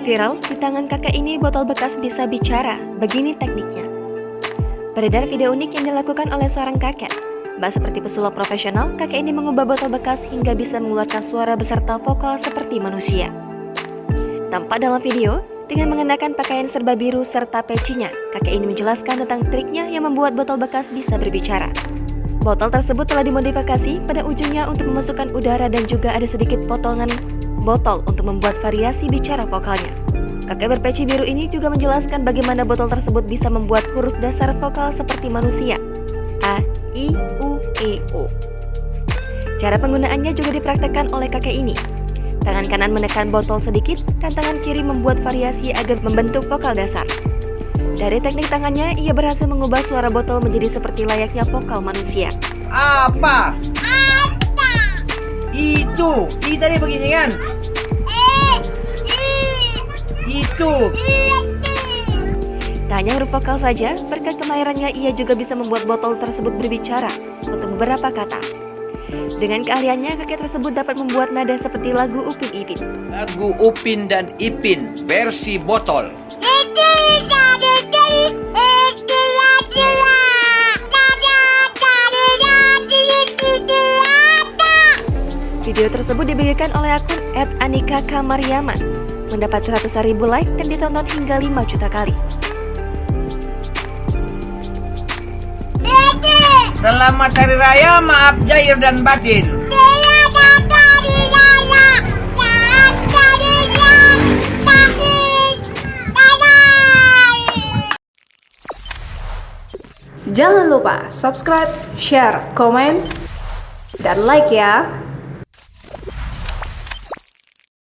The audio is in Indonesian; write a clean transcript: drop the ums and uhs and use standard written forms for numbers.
Viral, di tangan kakek ini botol bekas bisa bicara. Begini tekniknya. Beredar video unik yang dilakukan oleh seorang kakek. Mbak seperti pesulap profesional, kakek ini mengubah botol bekas hingga bisa mengeluarkan suara beserta vokal seperti manusia. Tampak dalam video, dengan mengenakan pakaian serba biru serta pecinya, kakek ini menjelaskan tentang triknya yang membuat botol bekas bisa berbicara. Botol tersebut telah dimodifikasi pada ujungnya untuk memasukkan udara dan juga ada sedikit potongan botol untuk membuat variasi bicara vokalnya. Kakek berpeci biru ini juga menjelaskan bagaimana botol tersebut bisa membuat huruf dasar vokal seperti manusia. A, I, U, E, O. Cara penggunaannya juga dipraktekkan oleh kakek ini. Tangan kanan menekan botol sedikit dan tangan kiri membuat variasi agar membentuk vokal dasar. Dari teknik tangannya, ia berhasil mengubah suara botol menjadi seperti layaknya vokal manusia. Apa? Apa? Itu. I tadi begini kan? Itu. Tak hanya huruf vokal saja, berkat kemahirannya ia juga bisa membuat botol tersebut berbicara untuk beberapa kata. Dengan keahliannya, kakek tersebut dapat membuat nada seperti lagu Upin Ipin. Lagu Upin dan Ipin versi botol. Video tersebut dibagikan oleh akun @anika_k_mariaman, mendapat 100.000 like dan ditonton hingga 5 juta kali. Selamat Hari Raya, maaf zahir dan batin. Jangan lupa subscribe, share, komen, dan like ya.